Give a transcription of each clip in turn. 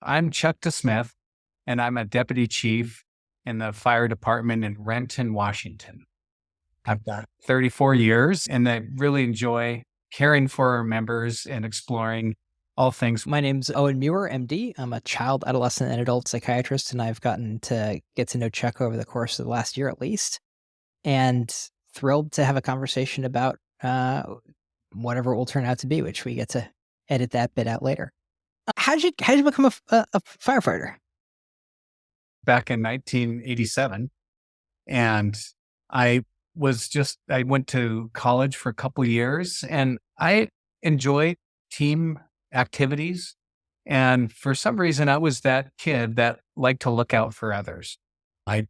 I'm Chuck DeSmith, and I'm a deputy chief in the fire department in Renton, Washington. I've got 34 years, and I really enjoy caring for our members and exploring all things. My name's Owen Muir, MD. I'm a child, adolescent, and adult psychiatrist, and I've gotten to get to know Chuck over the course of the last year at least, and thrilled to have a conversation about whatever it will turn out to be, which we get to edit that bit out later. How'd you become a firefighter? Back in 1987, and I I went to college for a couple of years, and I enjoy team activities. And for some reason, I was that kid that liked to look out for others. I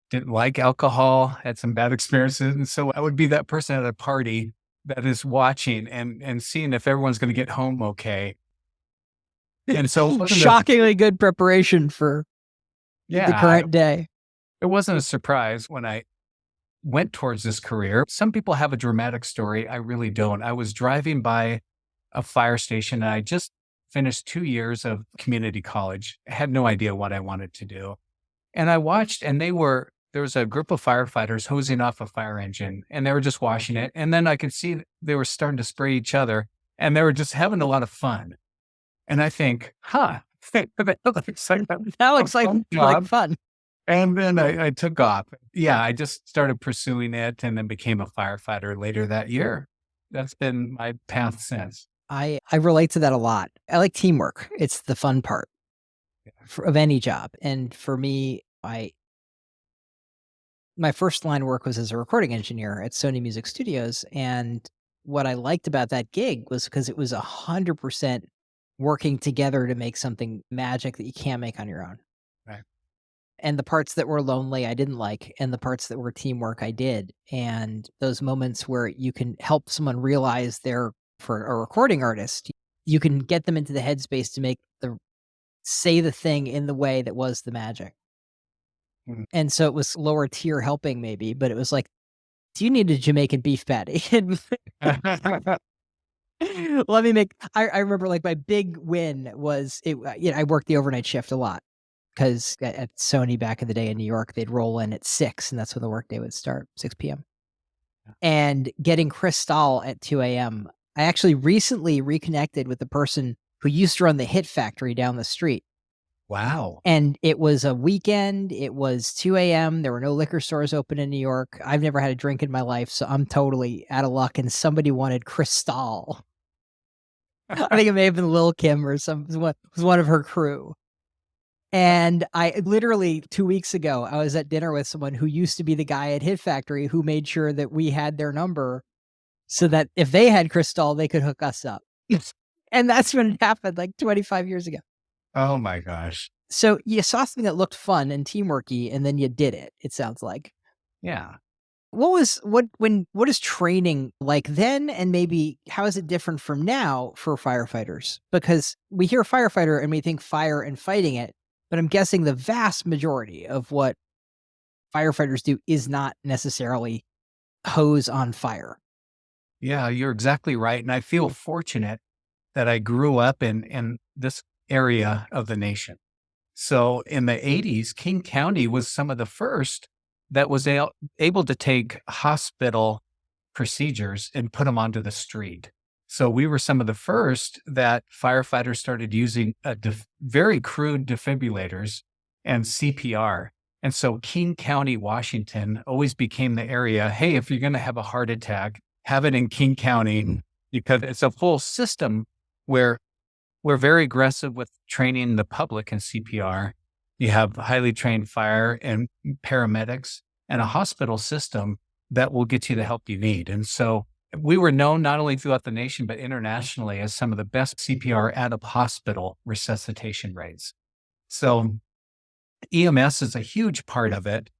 didn't like alcohol, had some bad experiences. And so I would be that person at a party that is watching and seeing if everyone's going to get home okay. And so it wasn't Shockingly good preparation for the yeah, current day. it wasn't a surprise when I went towards this career. Some people have a dramatic story. I really don't. I was driving by a fire station and I just finished 2 years of community college. I had no idea what I wanted to do. And I watched, and there was a group of firefighters hosing off a fire engine and they were just washing it. And then I could see they were starting to spray each other and they were just having a lot of fun. And I think, that looks like That a looks like fun like job. fun. And then I took off. Yeah, I just started pursuing it and then became a firefighter later that year. That's been my path since. I relate to that a lot. I like teamwork. It's the fun part of any job. And for me, my first line of work was as a recording engineer at Sony Music Studios. And what I liked about that gig was because it was 100% working together to make something magic that you can't make on your own. Right. And the parts that were lonely, I didn't like. And the parts that were teamwork, I did. And those moments where you can help someone realize for a recording artist, you can get them into the headspace to say the thing in the way that was the magic. Mm. And so it was lower tier helping maybe, but it was like, do you need a Jamaican beef patty? Let me make I remember like my big win was I worked the overnight shift a lot because at Sony back in the day in New York, they'd roll in at 6 and that's when the workday would start, 6 PM. And getting Chris Stahl at 2 AM. I actually recently reconnected with the person who used to run the Hit Factory down the street. Wow. And it was a weekend, it was 2 AM, there were no liquor stores open in New York. I've never had a drink in my life, so I'm totally out of luck, and somebody wanted Chris Stahl. I think it may have been Lil' Kim or was one of her crew. And I literally 2 weeks ago, I was at dinner with someone who used to be the guy at Hit Factory who made sure that we had their number so that if they had Chris Stahl, they could hook us up. And that's when it happened like 25 years ago. Oh my gosh. So you saw something that looked fun and teamworky, and then you did it, it sounds like. Yeah. What is training like then, and maybe how is it different from now for firefighters? Because we hear firefighter and we think fire and fighting it, but I'm guessing the vast majority of what firefighters do is not necessarily hose on fire. Yeah, you're exactly right. And I feel fortunate that I grew up in this area of the nation. So in the 80s, King County was some of the first that was able to take hospital procedures and put them onto the street. So we were some of the first that firefighters started using very crude defibrillators and CPR. And so King County, Washington always became the area. Hey, if you're going to have a heart attack, have it in King County because it's a full system where we're very aggressive with training the public in CPR. You have highly trained fire and paramedics and a hospital system that will get you the help you need. And so we were known not only throughout the nation, but internationally as some of the best CPR out of hospital resuscitation rates. So EMS is a huge part of it,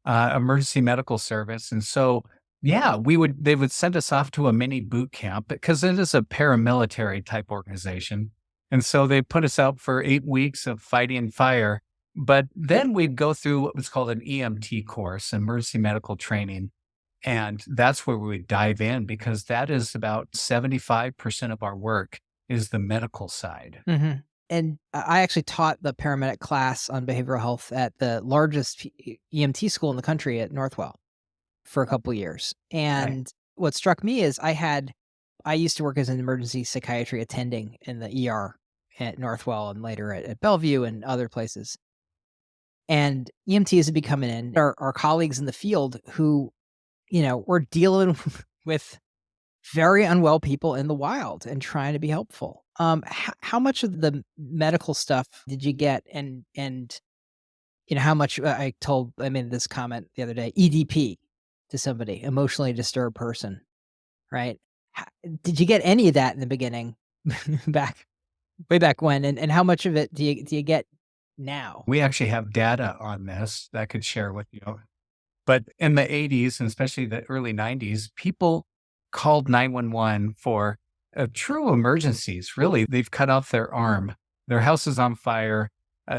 emergency medical service. And so, yeah, they would send us off to a mini boot camp because it is a paramilitary type organization. And so they put us out for 8 weeks of fighting fire. But then we'd go through what was called an EMT course, emergency medical training. And that's where we would dive in because that is about 75% of our work is the medical side. Mhm. And I actually taught the paramedic class on behavioral health at the largest EMT school in the country at Northwell for a couple years. Right. And what struck me is I used to work as an emergency psychiatry attending in the ER at Northwell and later at Bellevue and other places. And EMTs have been coming in, our colleagues in the field who, were dealing with very unwell people in the wild and trying to be helpful. How much of the medical stuff did you get? And how much I made this comment the other day, EDP to somebody, emotionally disturbed person, right? Ho Did you get any of that in the beginning back way back when? And how much of it do you get now? We actually have data on this that I could share with you. But in the 80s and especially the early 90s, people called 911 for true emergencies. Really, they've cut off their arm, their house is on fire.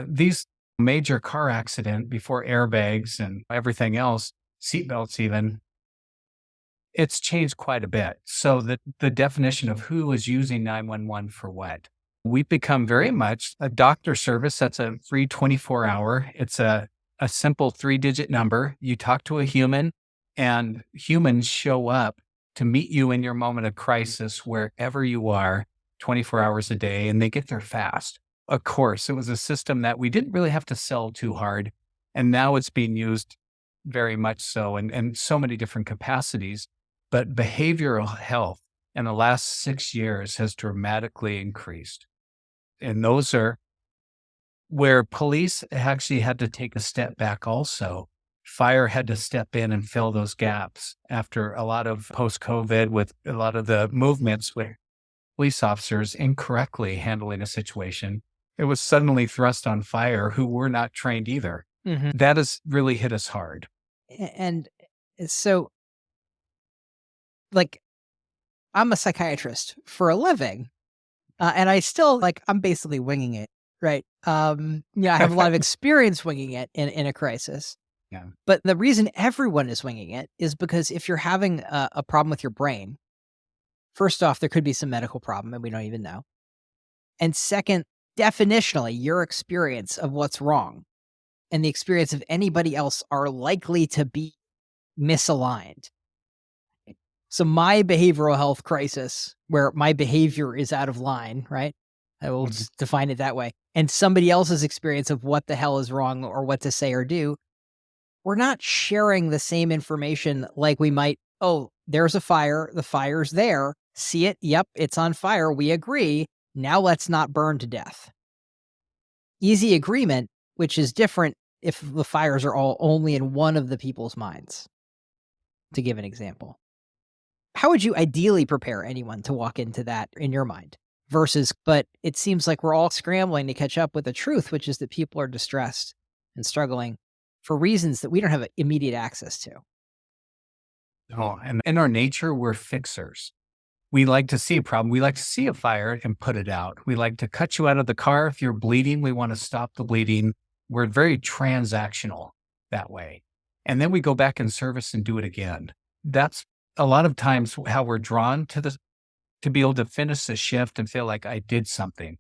These major car accident before airbags and everything else, seatbelts even, it's changed quite a bit. So the definition of who is using 911 for what. We've become very much a doctor service that's a free 24-hour. It's a simple 3-digit number. You talk to a human, and humans show up to meet you in your moment of crisis wherever you are, 24 hours a day, and they get there fast. Of course, it was a system that we didn't really have to sell too hard, and now it's being used very much so in so many different capacities. But behavioral health in the last 6 years has dramatically increased. And those are where police actually had to take a step back also. Fire had to step in and fill those gaps after a lot of post-COVID with a lot of the movements with police officers incorrectly handling a situation. It was suddenly thrust on fire who were not trained either. Mhm. That has really hit us hard. And so, like, I'm a psychiatrist for a living, and I still I'm basically winging it, right? Yeah, I have a lot of experience winging it in a crisis. Yeah. But the reason everyone is winging it is because if you're having a problem with your brain, first off, there could be some medical problem and we don't even know. And second, definitionally, your experience of what's wrong and the experience of anybody else are likely to be misaligned. So my behavioral health crisis, where my behavior is out of line, right? I will Mhm. just define it that way. And somebody else's experience of what the hell is wrong or what to say or do, we're not sharing the same information like we might. Oh, there's a fire. The fire's there. See it? Yep, it's on fire. We agree. Now let's not burn to death. Easy agreement, which is different if the fires are all only in one of the people's minds, to give an example. How would you ideally prepare anyone to walk into that in your mind? But it seems like we're all scrambling to catch up with the truth, which is that people are distressed and struggling for reasons that we don't have immediate access to. Oh, and in our nature, we're fixers. We like to see a problem. We like to see a fire and put it out. We like to cut you out of the car. If you're bleeding, we want to stop the bleeding. We're very transactional that way. And then we go back in service and do it again. That's a lot of times how we're drawn to be able to finish the shift and feel like I did something.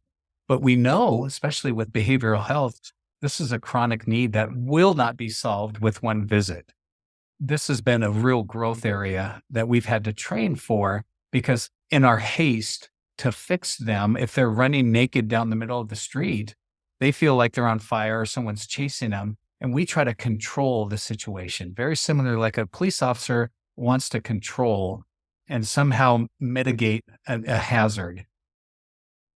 But we know, especially with behavioral health, this is a chronic need that will not be solved with one visit. This has been a real growth area that we've had to train for because in our haste to fix them, if they're running naked down the middle of the street, they feel like they're on fire or someone's chasing them. And we try to control the situation. Very similar, like a police officer wants to control and somehow mitigate a hazard.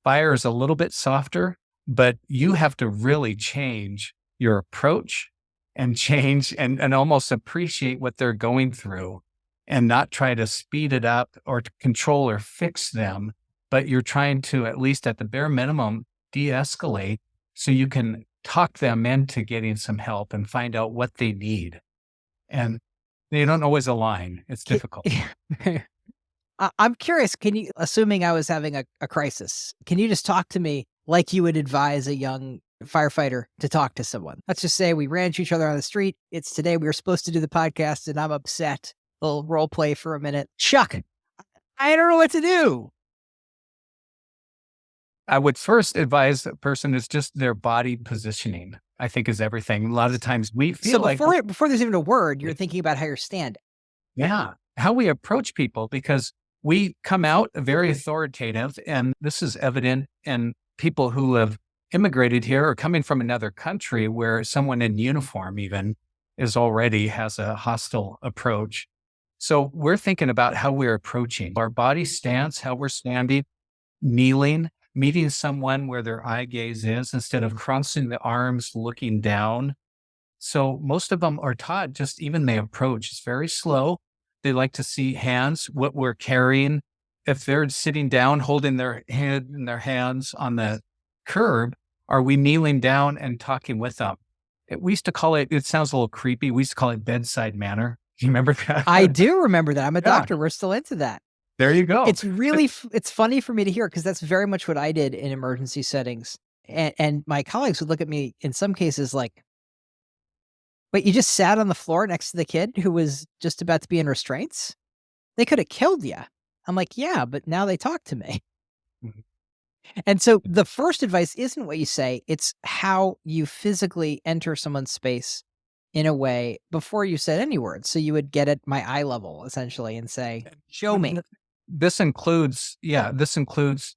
Fire is a little bit softer, but you have to really change your approach and change and almost appreciate what they're going through and not try to speed it up or to control or fix them. But you're trying to, at least at the bare minimum, de escalate so you can talk them into getting some help and find out what they need. And they don't always align. It's Ki difficult. I'm curious, can you assuming I was having a crisis, can you just talk to me like you would advise a young firefighter to talk to someone? Let's just say we ran into each other on the street. It's today we were supposed to do the podcast and I'm upset. A little role play for a minute. Chuck, I don't know what to do. I would first advise a person is just their body positioning, I think is everything. A lot of times we So feel like, before there's even a word, you're thinking about how you're standing. yeah, how we approach people because we come out very authoritative. And this is evident in people who have immigrated here or coming from another country where someone in uniform even is already has a hostile approach. So we're thinking about how we're approaching our body stance, how we're standing, kneeling, meeting someone where their eye gaze is instead of crossing the arms, looking down. So most of them are taught just even they approach. It's very slow. They like to see hands, what we're carrying. If they're sitting down, holding their head in their hands on the curb, are we kneeling down and talking with them? We used to call it, it sounds a little creepy. We used to call it bedside manner. Do you remember that? I do remember that. I'm a Yeah, doctor. We're still into that. there you go. It's really it's funny for me to hear because that's very much what I did in emergency settings. And my colleagues would look at me in some cases like, "Wait, you just sat on the floor next to the kid who was just about to be in restraints? They could have killed you." I'm like, "Yeah, but now they talk to me." Mhm. And so the first advice isn't what you say, it's how you physically enter someone's space in a way before you said any words. So you would get at my eye level essentially and say, "Show me." This includes, yeah, this includes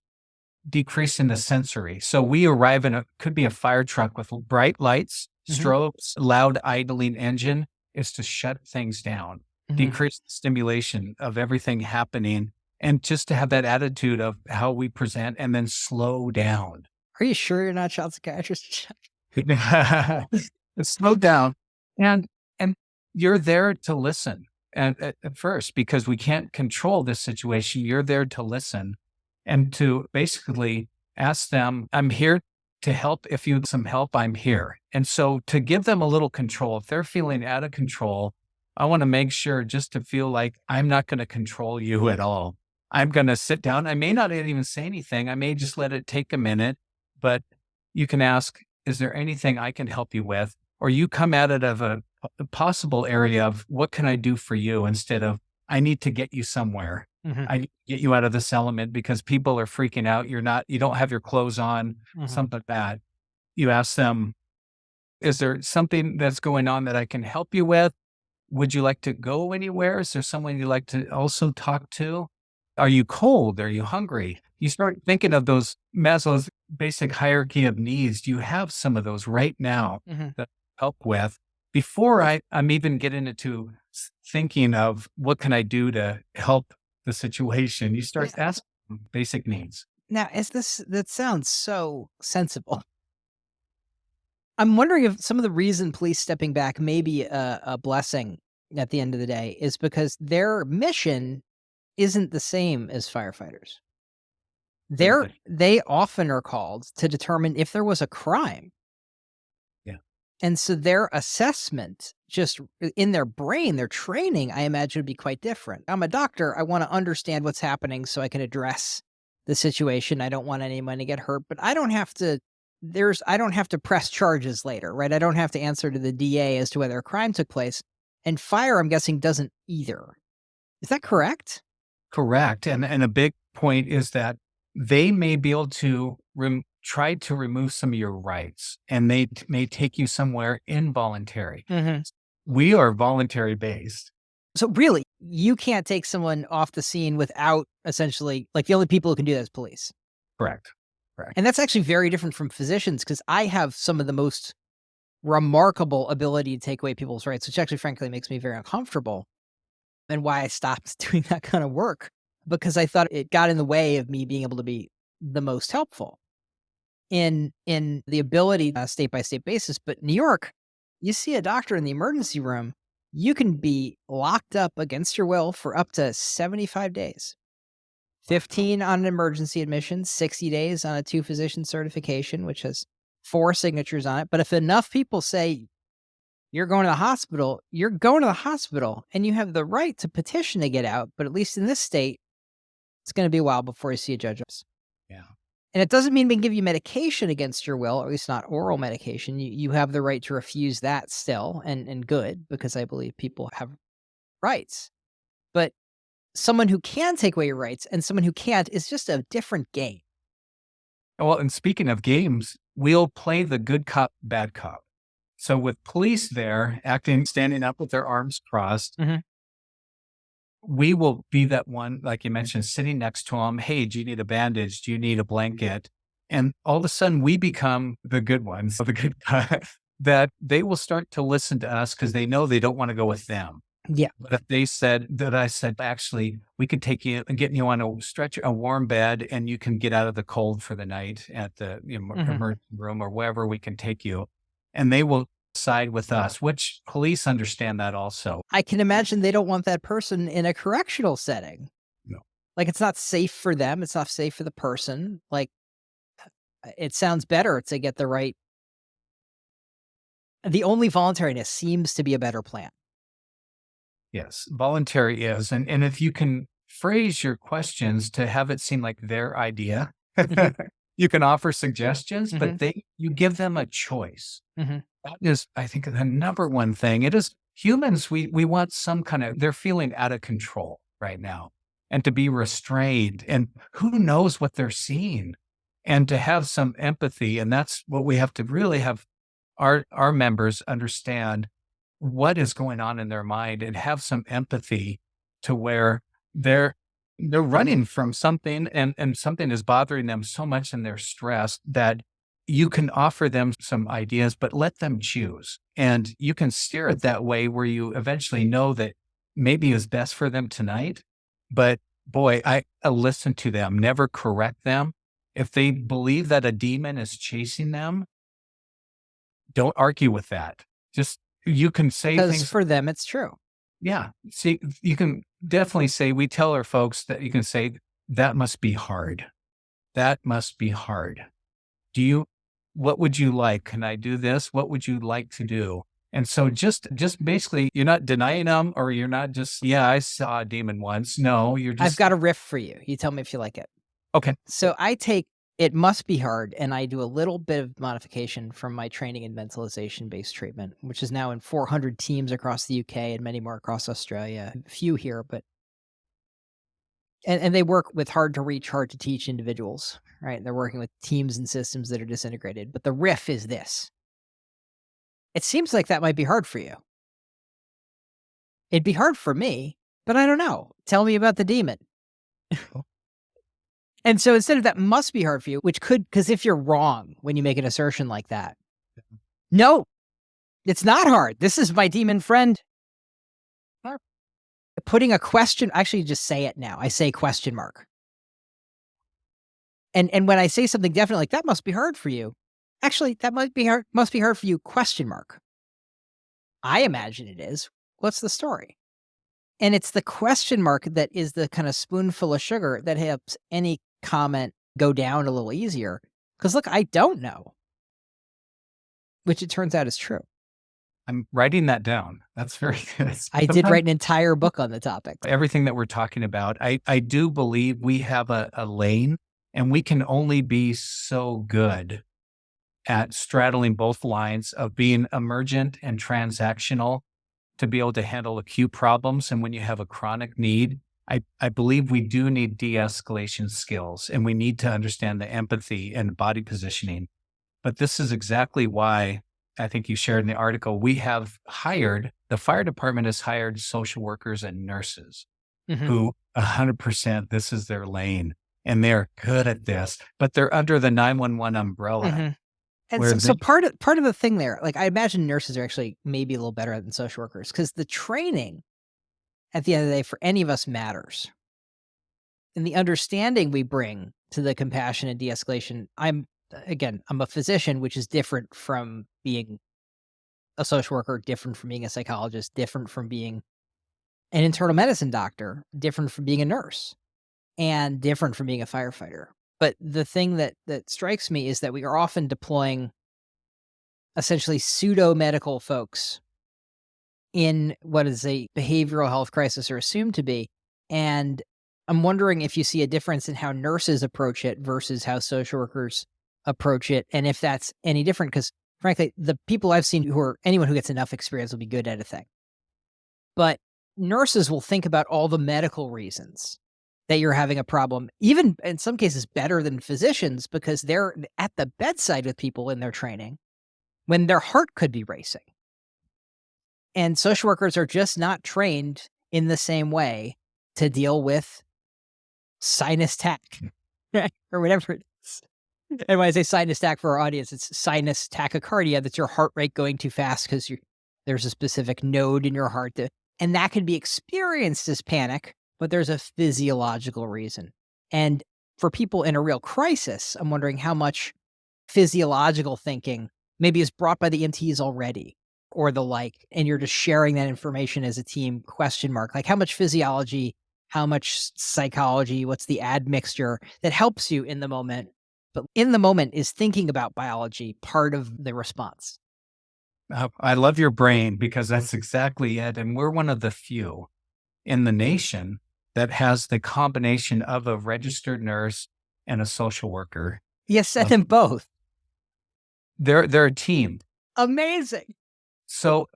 decreasing the sensory. So we arrive in a could be a fire truck with bright lights, Mhm, strobes, loud idling engine is to shut things down, mhm. decrease the stimulation of everything happening, and just to have that attitude of how we present and then slow down. Are you sure you're not child psychiatrist? Slow down and and you're there to listen at first because we can't control this situation. You're there to listen and to basically ask them, I'm here to help. If you need some help, I'm here. And so to give them a little control, if they're feeling out of control, I want to make sure just to feel like I'm not going to control you at all. I'm going to sit down. I may not even say anything. I may just let it take a minute, but you can ask, is there anything I can help you with? Or you come at it of a possible area of what can I do for you instead of I need to get you somewhere. Mhm, I need to get you out of this element because people are freaking out. You don't have your clothes on, mhm. something like that. You ask them, is there something that's going on that I can help you with? Would you like to go anywhere? Is there someone you'd like to also talk to? Are you cold? Are you hungry? You start thinking of those Maslow's basic hierarchy of needs. Do you have some of those right now Mhm. that help with before I'm even getting into thinking of what can I do to help the situation? You start Yeah. asking basic needs. Now, is this that sounds so sensible. I'm wondering if some of the reason police stepping back may be a blessing at the end of the day is because their mission isn't the same as firefighters. Very good. They often are called to determine if there was a crime. Yeah. And so their assessment just in their brain, their training, I imagine would be quite different. I'm a doctor. I want to understand what's happening so I can address the situation. I don't want anyone to get hurt, but I don't have to press charges later, right? I don't have to answer to the DA as to whether a crime took place. And fire, I'm guessing, doesn't either. Is that correct? Correct, and a big point is that they may be able to try to remove some of your rights, and they may take you somewhere involuntary. Mhm. We are voluntary based. So really, you can't take someone off the scene without essentially like the only people who can do that is police. Correct. Correct. And that's actually very different from physicians because I have some of the most remarkable ability to take away people's rights, which actually frankly makes me very uncomfortable and why I stopped doing that kind of work because I thought it got in the way of me being able to be the most helpful in the ability state by state basis. But New York, you see a doctor in the emergency room, you can be locked up against your will for up to 75 days. 15 on an emergency admission, 60 days on a two physician certification, which has 4 signatures on it. But if enough people say you're going to the hospital, you're going to the hospital and you have the right to petition to get out. But at least in this state, it's going to be a while before you see a judge. Yeah. And it doesn't mean we can give you medication against your will, or at least not oral medication. You have the right to refuse that still, and good, because I believe people have rights. But someone who can take away your rights and someone who can't is just a different game. Well, and speaking of games, we'll play the good cop, bad cop. So with police there acting, standing up with their arms crossed, Mhm. we will be that one, like you mentioned, sitting next to them. Hey, do you need a bandage? Do you need a blanket? And all of a sudden, we become the good ones, the good guy, that they will start to listen to us because they know they don't want to go with them. Yeah. But if they said that, I said, actually, we could take you and get you on a stretcher, a warm bed, and you can get out of the cold for the night at the Mhm. emergency room or wherever we can take you. And they will side with us, which police understand that also. I can imagine they don't want that person in a correctional setting. No. Like, it's not safe for them, it's not safe for the person. Like, it sounds better to get the only voluntariness seems to be a better plan. Yes, voluntary is, and if you can phrase your questions to have it seem like their idea, Mhm. you can offer suggestions, but Mhm. you give them a choice. Mhm. That is, I think, the number one thing. It is humans, we want some kind of they're feeling out of control right now and to be restrained and who knows what they're seeing and to have some empathy. And that's what we have to really have our members understand what is going on in their mind and have some empathy to where they're they're running from something and something is bothering them so much and they're stressed that you can offer them some ideas but let them choose and you can steer it that way where you eventually know that maybe is best for them tonight, but boy, I listen to them, never correct them. If they believe that a demon is chasing them, don't argue with that. Just you can say Because things. for them, it's true. Yeah. See, you can definitely say, we tell our folks that you can say, that must be hard. That must be hard. Do you, what would you like? Can I do this? What would you like to do? And so just basically, you're not denying them or you're not just, yeah, I saw a demon once. No, you're I've just, got a riff for you. You tell me if you like it. okay. So I take "It Must Be Hard" and I do a little bit of modification from my training in mentalization-based treatment, which is now in 400 teams across the UK and many more across Australia. A few here, but and they work with hard to reach, hard to teach individuals, right? They're working with teams and systems that are disintegrated. But the riff is this. It seems like that might be hard for you. It'd be hard for me, but I don't know. Tell me about the demon. And so instead of that must be hard for you, which could, because if you're wrong when you make an assertion like that, no, it's not hard. This is my demon friend. Putting a question, actually just say it now. I say question mark. And when I say something definite like that must be hard for you, actually that must be hard for you, question mark. I imagine it is. What's the story? And it's the question mark that is the kind of spoonful of sugar that helps any comment go down a little easier. Because look, I don't know, which it turns out is true. I'm writing that down. That's very good. I did Sometimes write an entire book on the topic. everything that we're talking about, I do believe we have a lane and we can only be so good at straddling both lines of being emergent and transactional to be able to handle acute problems. And when you have a chronic need, I believe we do need de-escalation skills and we need to understand the empathy and body positioning. But this is exactly why I think you shared in the article, we have hired, the fire department has hired social workers and nurses Mhm, who 100% this is their lane and they're good at this, but they're under the 911 umbrella mhm. And where so they, part of the thing there, like, I imagine nurses are actually maybe a little better than social workers because the training at the end of the day for any of us matters. And the understanding we bring to the compassion and de-escalation, I'm a physician, which is different from being a social worker, different from being a psychologist, different from being an internal medicine doctor, different from being a nurse, and different from being a firefighter. But the thing that strikes me is that we are often deploying essentially pseudo medical folks in what is a behavioral health crisis or assumed to be. And I'm wondering if you see a difference in how nurses approach it versus how social workers approach it. And if that's any different, because frankly, the people I've seen who are anyone who gets enough experience will be good at a thing. But nurses will think about all the medical reasons that you're having a problem, even in some cases better than physicians, because they're at the bedside with people in their training when their heart could be racing. And social workers are just not trained in the same way to deal with sinus tach or whatever it is. And when I say sinus tach for our audience, it's sinus tachycardia. That's your heart rate going too fast because there's a specific node in your heart and that can be experienced as panic, but there's a physiological reason. And for people in a real crisis, I'm wondering how much physiological thinking maybe is brought by the EMTs already or the like, and you're just sharing that information as a team, question mark. Like how much physiology, how much psychology, what's the admixture that helps you in the moment? But in the moment, is thinking about biology part of the response? I love your brain because that's exactly it. And we're one of the few in the nation that has the combination of a registered nurse and a social worker. You said them both. They're a team. Amazing. So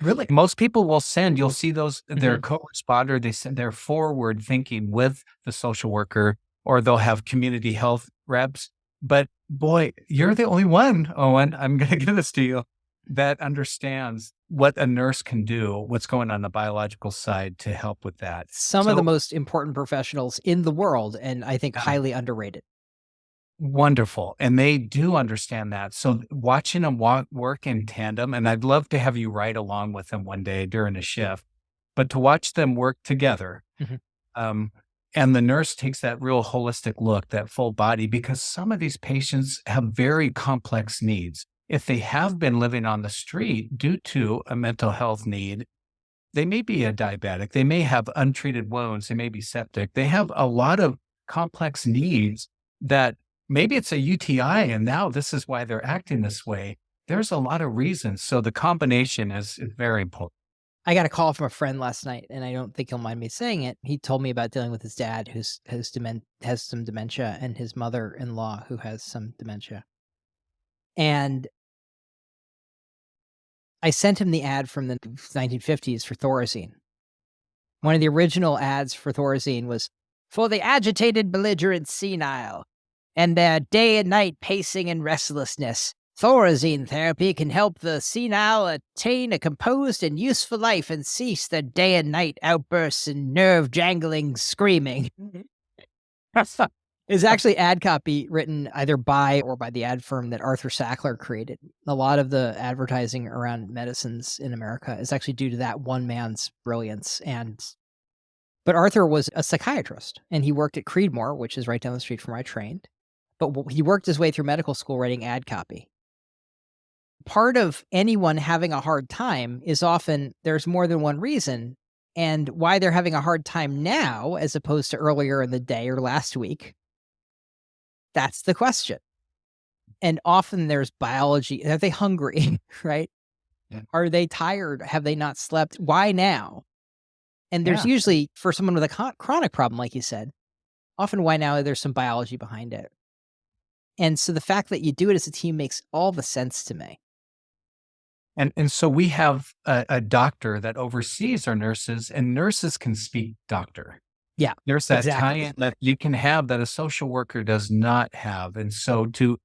really, most people will send, you'll see those, their co-responder, they send their forward thinking with the social worker, or they'll have community health reps. But boy, you're the only one, Owen, I'm going to give this to you, that understands what a nurse can do, what's going on the biological side to help with that. Some of the most important professionals in the world, and I think highly underrated. Wonderful. And they do understand that. So watching them work in tandem, and I'd love to have you ride along with them one day during a shift, but to watch them work together. And the nurse takes that real holistic look, that full body, because some of these patients have very complex needs. If they have been living on the street due to a mental health need, they may be a diabetic, they may have untreated wounds, they may be septic. They have a lot of complex needs that maybe it's a UTI and now this is why they're acting this way. There's a lot of reasons. So the combination is very important. I got a call from a friend last night, and I don't think he'll mind me saying it. He told me about dealing with his dad, who has some dementia, and his mother-in-law, who has some dementia. And I sent him the ad from the 1950s for Thorazine. One of the original ads for Thorazine was, "For the agitated, belligerent, senile, and their day and night pacing and restlessness, Thorazine therapy can help the senile attain a composed and useful life and cease their day and night outbursts and nerve-jangling screaming." It's actually ad copy written either by or by the ad firm that Arthur Sackler created. A lot of the advertising around medicines in America is actually due to that one man's brilliance. But Arthur was a psychiatrist, and he worked at Creedmoor, which is right down the street from where I trained. But he worked his way through medical school writing ad copy. Part of anyone having a hard time is often there's more than one reason, and why they're having a hard time now as opposed to earlier in the day or last week. That's the question. And often there's biology. Are they hungry, right? Yeah. Are they tired? Have they not slept? Why now? And there's usually, for someone with a chronic problem, like you said, often why now there's some biology behind it. And so the fact that you do it as a team makes all the sense to me. And so we have a doctor that oversees our nurses, and nurses can speak doctor. Yeah, there's that exactly. tie-in that you can have that a social worker does not have. And so to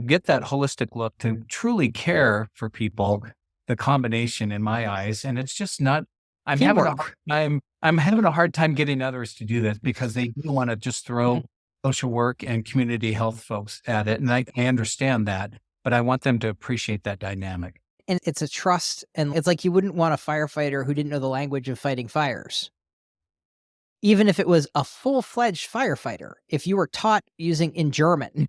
get that holistic look, to truly care for people, the combination in my eyes, and it's just not, I'm having a hard time getting others to do this because they do want to just throw social work and community health folks at it. And I understand that, but I want them to appreciate that dynamic. And it's a trust, and it's like you wouldn't want a firefighter who didn't know the language of fighting fires. Even if it was a full-fledged firefighter, if you were taught using in German.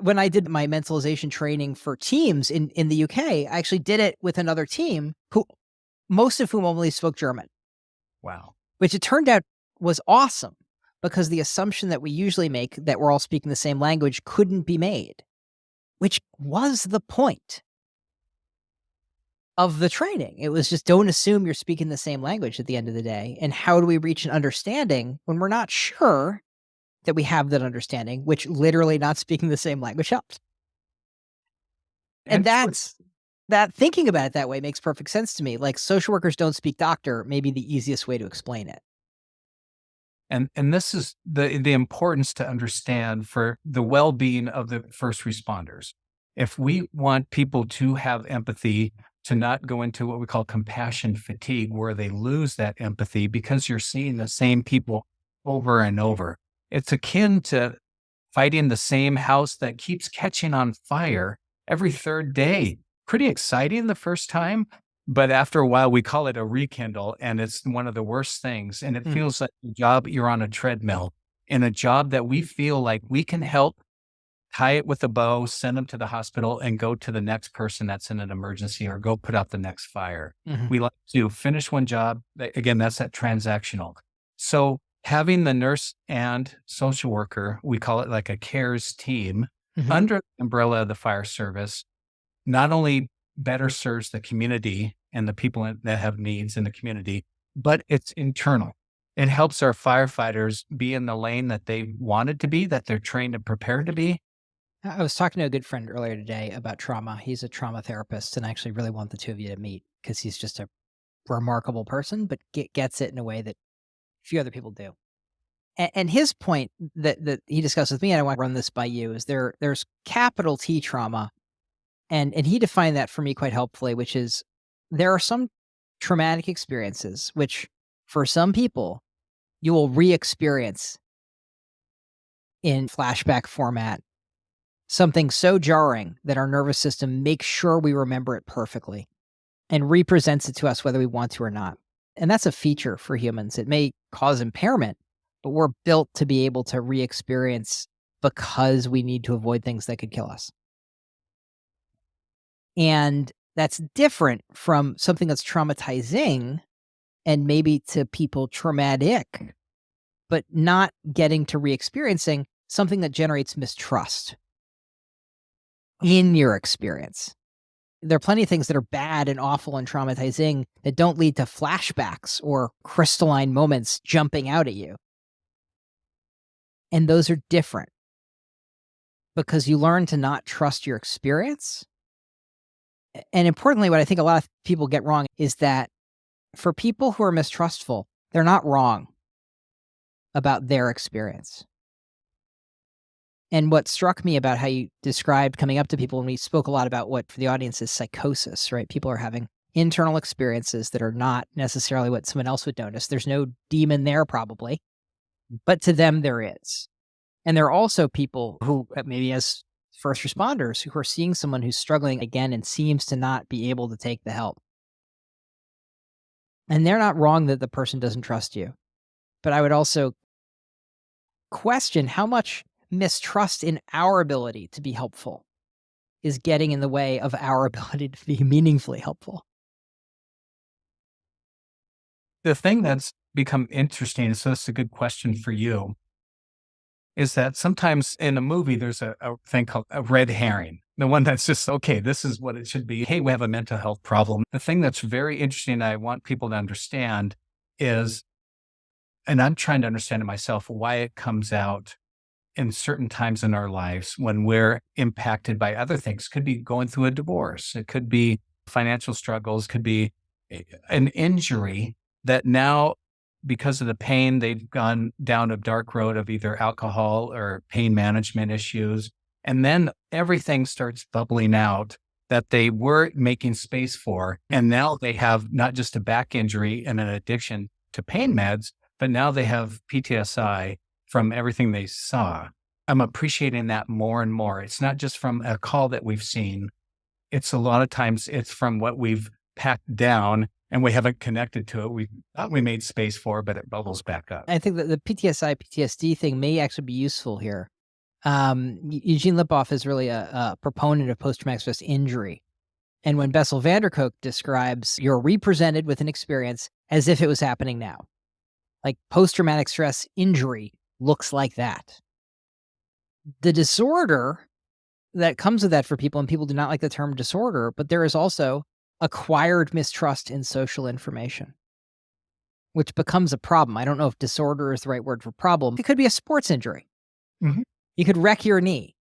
When I did my mentalization training for teams in the UK, I actually did it with another team most of whom only spoke German. Wow. Which it turned out was awesome, because the assumption that we usually make that we're all speaking the same language couldn't be made, which was the point of the training. It was just, don't assume you're speaking the same language at the end of the day. And how do we reach an understanding when we're not sure that we have that understanding, which literally not speaking the same language helps. And that thinking about it that way makes perfect sense to me. Like, social workers don't speak doctor, maybe the easiest way to explain it. And this is the importance to understand for the well-being of the first responders. If we want people to have empathy, to not go into what we call compassion fatigue, where they lose that empathy because you're seeing the same people over and over. It's akin to fighting the same house that keeps catching on fire every third day. Pretty exciting the first time, but after a while, we call it a rekindle, and it's one of the worst things. And it Mm. feels like a job you're on a treadmill, in a job that we feel like we can help tie it with a bow, send them to the hospital, and go to the next person that's in an emergency or go put out the next fire. Mhm. We like to finish one job. Again, that's that transactional. So having the nurse and social worker, we call it like a cares team Mhm. under the umbrella of the fire service, not only better serves the community and the people that have needs in the community, but it's internal. It helps our firefighters be in the lane that they wanted to be, that they're trained and prepared to be. I was talking to a good friend earlier today about trauma. He's a trauma therapist, and I actually really want the two of you to meet because he's just a remarkable person, but gets it in a way that few other people do. And his point that he discussed with me, and I want to run this by you, is there's capital T trauma, and he defined that for me quite helpfully, which is there are some traumatic experiences which, for some people, you will re-experience in flashback format, something so jarring that our nervous system makes sure we remember it perfectly and represents it to us whether we want to or not. And that's a feature for humans. It may cause impairment, but we're built to be able to re-experience because we need to avoid things that could kill us. And that's different from something that's traumatizing and maybe to people traumatic, but not getting to re-experiencing something that generates mistrust in your experience. There are plenty of things that are bad and awful and traumatizing that don't lead to flashbacks or crystalline moments jumping out at you. And those are different because you learn to not trust your experience. And importantly, what I think a lot of people get wrong is that for people who are mistrustful, they're not wrong about their experience. And what struck me about how you described coming up to people, and we spoke a lot about what for the audience is psychosis, right? People are having internal experiences that are not necessarily what someone else would notice. There's no demon there probably, but to them there is. And there are also people who maybe as first responders who are seeing someone who's struggling again and seems to not be able to take the help. And they're not wrong that the person doesn't trust you. But I would also question how much mistrust in our ability to be helpful is getting in the way of our ability to be meaningfully helpful. The thing that's become interesting, so it's a good question for you, is that sometimes in a movie, there's a thing called a red herring. The one that's just, okay, this is what it should be. Hey, we have a mental health problem. The thing that's very interesting, I want people to understand is, and I'm trying to understand it myself, why it comes out in certain times in our lives when we're impacted by other things. Could be going through a divorce. It could be financial struggles, could be an injury that now, because of the pain, they've gone down a dark road of either alcohol or pain management issues. And then everything starts bubbling out that they were making space for. And now they have not just a back injury and an addiction to pain meds, but now they have PTSI from everything they saw. I'm appreciating that more and more. It's not just from a call that we've seen. It's a lot of times it's from what we've packed down and we haven't connected to it. We thought we made space for, but it bubbles back up. I think that the PTSI, PTSD thing may actually be useful here. Eugene Lipoff is really a proponent of post-traumatic stress injury. And when Bessel van der Kolk describes you're represented with an experience as if it was happening now. Like post-traumatic stress injury looks like that. The disorder that comes with that for people, and people do not like the term disorder, but there is also acquired mistrust in social information, which becomes a problem. I don't know if disorder is the right word for problem. It could be a sports injury. Mhm. You could wreck your knee.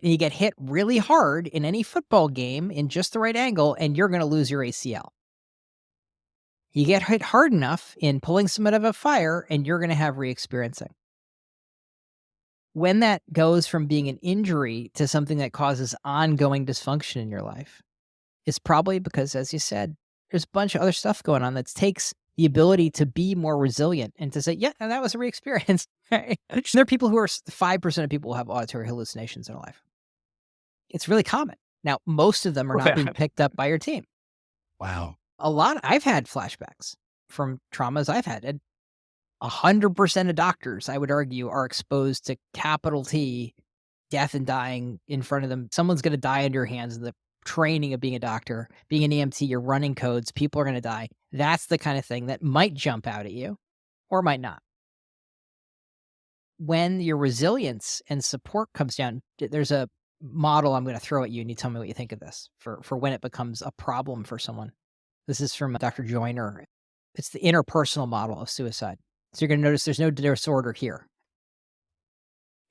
And you get hit really hard in any football game in just the right angle, and you're going to lose your ACL. You get hit hard enough in pulling someone out of a fire, and you're going to have re-experiencing. When that goes from being an injury to something that causes ongoing dysfunction in your life, it's probably because, as you said, there's a bunch of other stuff going on that takes the ability to be more resilient and to say, yeah, and that was a re-experience. Right? There are people who are 5% of people who have auditory hallucinations in their life. It's really common. Now, most of them are not being picked up by your team. Wow. I've had flashbacks from traumas I've had. And 100% of doctors, I would argue, are exposed to capital T, death and dying in front of them. Someone's going to die under your hands. The training of being a doctor, being an EMT, you're running codes. People are going to die. That's the kind of thing that might jump out at you or might not. When your resilience and support comes down, there's a model I'm going to throw at you, and you tell me what you think of this for when it becomes a problem for someone. This is from Dr. Joyner. It's the interpersonal model of suicide. So you're going to notice there's no disorder here.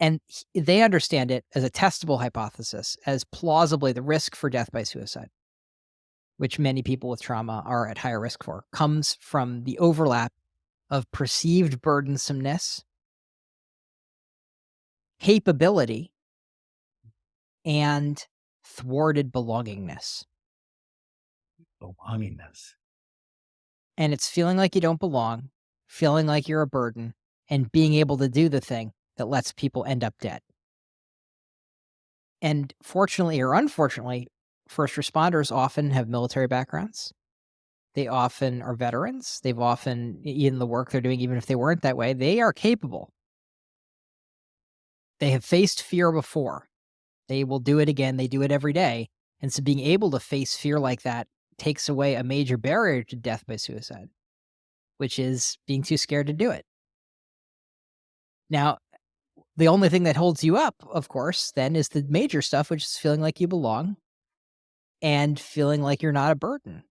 And they understand it as a testable hypothesis, as plausibly the risk for death by suicide, which many people with trauma are at higher risk for, comes from the overlap of perceived burdensomeness, capability, and thwarted belongingness. Belongingness. And it's feeling like you don't belong, feeling like you're a burden, and being able to do the thing that lets people end up dead. And fortunately or unfortunately, first responders often have military backgrounds. They often are veterans. They've often, in the work they're doing, even if they weren't that way, they are capable. They have faced fear before. They will do it again. They do it every day. And so being able to face fear like that takes away a major barrier to death by suicide, which is being too scared to do it. Now, the only thing that holds you up, of course, then is the major stuff, which is feeling like you belong and feeling like you're not a burden.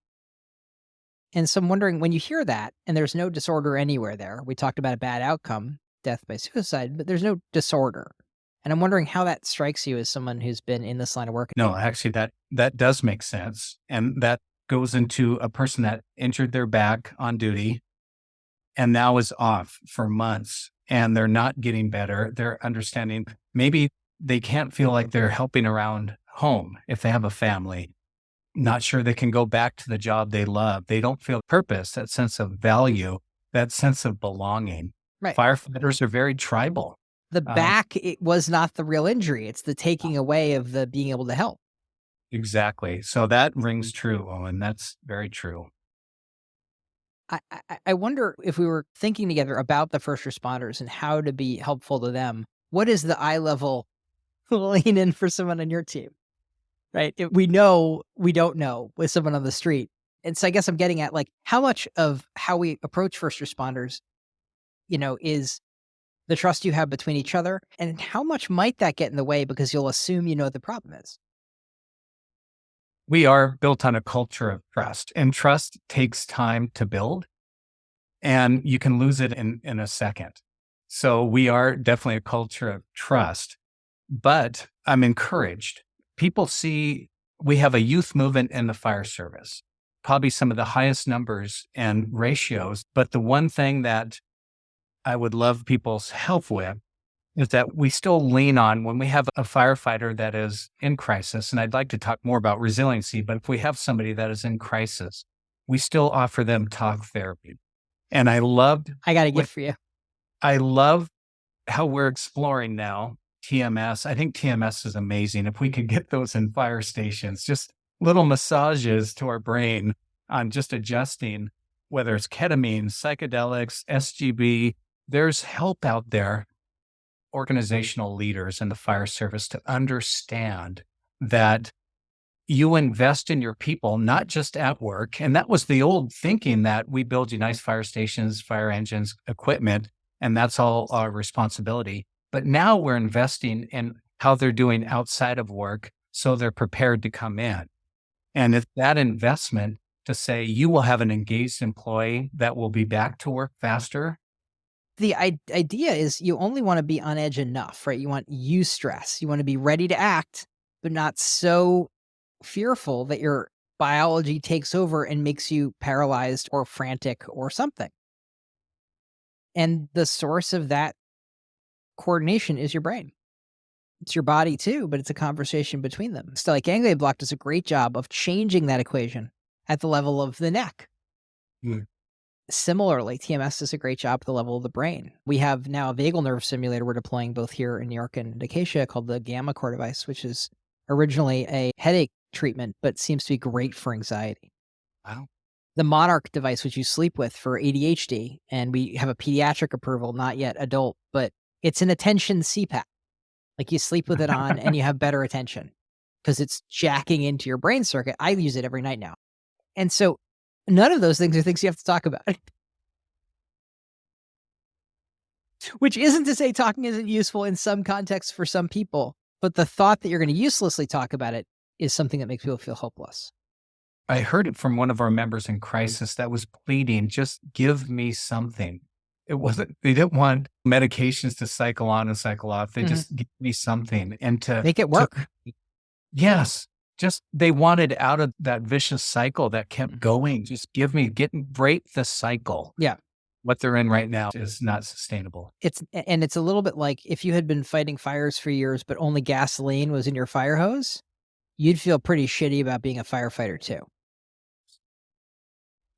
And so I'm wondering, when you hear that, and there's no disorder anywhere there, we talked about a bad outcome, death by suicide, but there's no disorder. And I'm wondering how that strikes you as someone who's been in this line of work. No, actually, that does make sense. And that goes into a person that injured their back on duty and now is off for months, and they're not getting better. They're understanding maybe they can't feel like they're helping around home if they have a family. Not sure they can go back to the job they love. They don't feel purpose, that sense of value, that sense of belonging. Right. Firefighters are very tribal. The back, it was not the real injury. It's the taking away of the being able to help. Exactly. So that rings true, Owen. That's very true. I wonder if we were thinking together about the first responders and how to be helpful to them. What is the eye level lean in for someone on your team? Right? We know we don't know with someone on the street. And so I guess I'm getting at, like, how much of how we approach first responders, is the trust you have between each other, and how much might that get in the way because you'll assume you know what the problem is? We are built on a culture of trust, and trust takes time to build, and you can lose it in a second. So we are definitely a culture of trust, but I'm encouraged. People see we have a youth movement in the fire service, probably some of the highest numbers and ratios. But the one thing that I would love people's help with is that we still lean on when we have a firefighter that is in crisis. And I'd like to talk more about resiliency, but if we have somebody that is in crisis, we still offer them talk therapy. And I got a gift for you. I love how we're exploring now TMS. I think TMS is amazing. If we could get those in fire stations, just little massages to our brain on just adjusting, whether it's ketamine, psychedelics, SGB, there's help out there. Organizational leaders in the fire service to understand that you invest in your people, not just at work. And that was the old thinking, that we build you nice fire stations, fire engines, equipment, and that's all our responsibility. But now we're investing in how they're doing outside of work so they're prepared to come in. And it's that investment to say you will have an engaged employee that will be back to work faster. The idea is you only want to be on edge enough, right? You want eustress. You want to be ready to act, but not so fearful that you're biology takes over and makes you paralyzed or frantic or something. And the source of that coordination is your brain. It's your body too, but it's a conversation between them. Stellate ganglion block does a great job of changing that equation at the level of the neck. Mm. Similarly, TMS does a great job at the level of the brain. We have now a vagal nerve simulator we're deploying both here in New York and Acacia called the Gamma Core device, which is originally a headache treatment, but seems to be great for anxiety. Wow. The Monarch device, which you sleep with for ADHD, and we have a pediatric approval, not yet adult, but it's an attention CPAP. Like you sleep with it on and you have better attention because it's jacking into your brain circuit. I use it every night now. And so none of those things are things you have to talk about. Which isn't to say talking isn't useful in some contexts for some people, but the thought that you're going to uselessly talk about it is something that makes people feel hopeless. I heard it from one of our members in crisis that was pleading, just give me something. It wasn't, they didn't want medications to cycle on and cycle off. They just give me something and to Make it work. Yes. Just they wanted out of that vicious cycle that kept going. Just break the cycle. Yeah. What they're in right now is not sustainable. It's a little bit like if you had been fighting fires for years, but only gasoline was in your fire hose, you'd feel pretty shitty about being a firefighter too.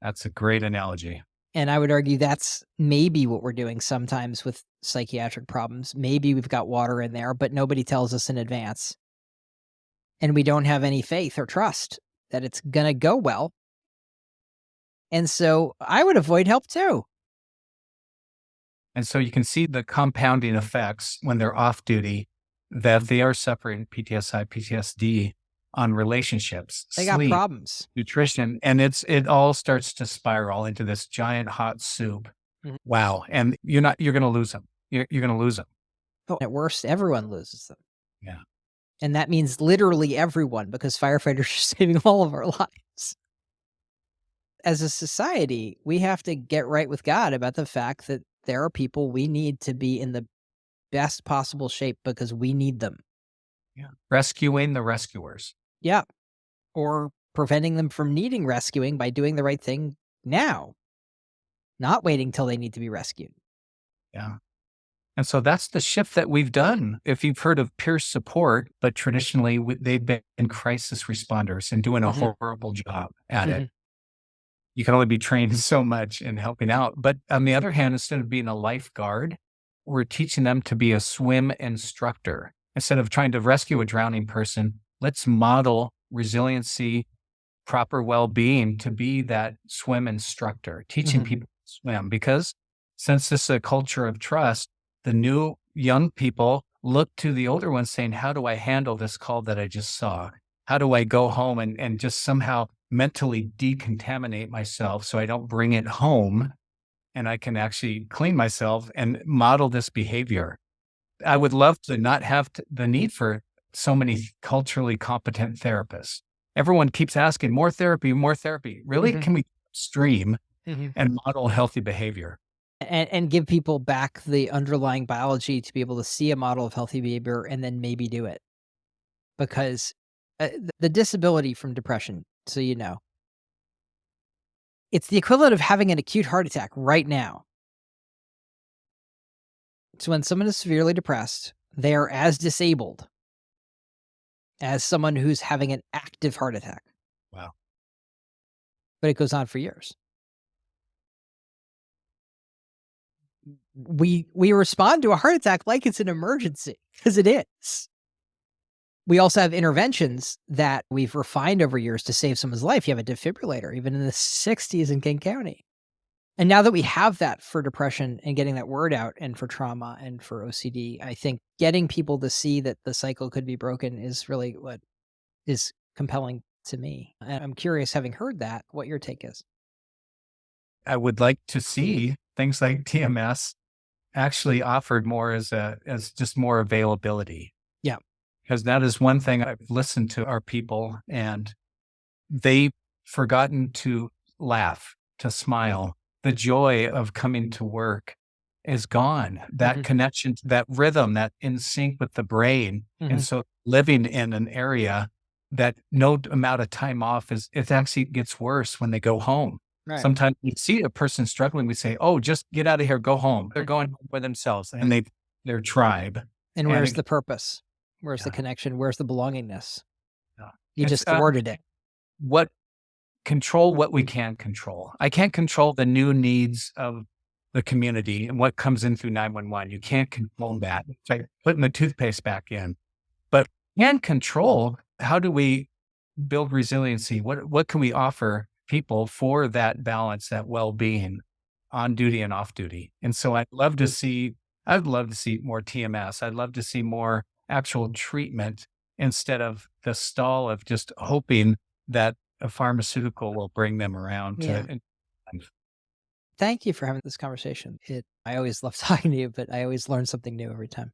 That's a great analogy. And I would argue that's maybe what we're doing sometimes with psychiatric problems. Maybe we've got water in there, but nobody tells us in advance. And we don't have any faith or trust that it's going to go well. And so I would avoid help too. And so you can see the compounding effects when they're off duty, that they are suffering PTSI, PTSD on relationships, They got sleep, problems. nutrition, and it all starts to spiral into this giant hot soup. Mhm. Wow. And you're going to lose them. You're going to lose them. Oh, at worst, everyone loses them. Yeah. And that means literally everyone, because firefighters are saving all of our lives. As a society, we have to get right with God about the fact that there are people we need to be in the best possible shape because we need them. Yeah. Rescuing the rescuers. Yeah. Or preventing them from needing rescuing by doing the right thing now, not waiting till they need to be rescued. Yeah. And so that's the shift that we've done. If you've heard of peer support, but traditionally they've been crisis responders and doing a horrible job at it. You can only be trained so much in helping out. But on the other hand, instead of being a lifeguard, we're teaching them to be a swim instructor. Instead of trying to rescue a drowning person, let's model resiliency, proper well-being to be that swim instructor, teaching people to swim. Because since this is a culture of trust, the new young people look to the older ones saying, how do I handle this call that I just saw? How do I go home and just somehow mentally decontaminate myself so I don't bring it home and I can actually clean myself and model this behavior? I would love to not have the need for so many culturally competent therapists. Everyone keeps asking more therapy, more therapy. Really? Can we stream and model healthy behavior? And give people back the underlying biology to be able to see a model of healthy behavior and then maybe do it. Because the disability from depression, so you know, it's the equivalent of having an acute heart attack right now. So when someone is severely depressed, they are as disabled as someone who's having an active heart attack. Wow. But it goes on for years. We respond to a heart attack like it's an emergency, because it is. We also have interventions that we've refined over years to save someone's life. You have a defibrillator, even in the 60s in King County. And now that we have that for depression and getting that word out, and for trauma and for OCD, I think getting people to see that the cycle could be broken is really what is compelling to me. And I'm curious, having heard that, what your take is. I would like to see things like TMS actually offered more as just more availability. Yeah. Because that is one thing I've listened to our people, and they've forgotten to laugh, to smile. The joy of coming to work is gone. That connection, that rhythm, that in sync with the brain. And so living in an area that no amount of time off it actually gets worse when they go home. Right. Sometimes we see a person struggling, we say, "Oh, just get out of here, go home." They're going home by themselves and their tribe. And And where's again, the purpose? Where's the yeah, connection? Where's the belongingness? yeah. You It's, just thwarted it. what control what we can control. I can't control the new needs of the community and what comes in through 911. You can't control that. It's like putting the toothpaste back in. But can control, how do we build resiliency? What can we offer people for that balance, that well-being on duty and off duty? And so I'd love to see more TMS. I'd love to see more actual treatment instead of the stall of just hoping that a pharmaceutical will bring them around Yeah. to. Thank you for having this conversation. I always love talking to you, but I always learn something new every time.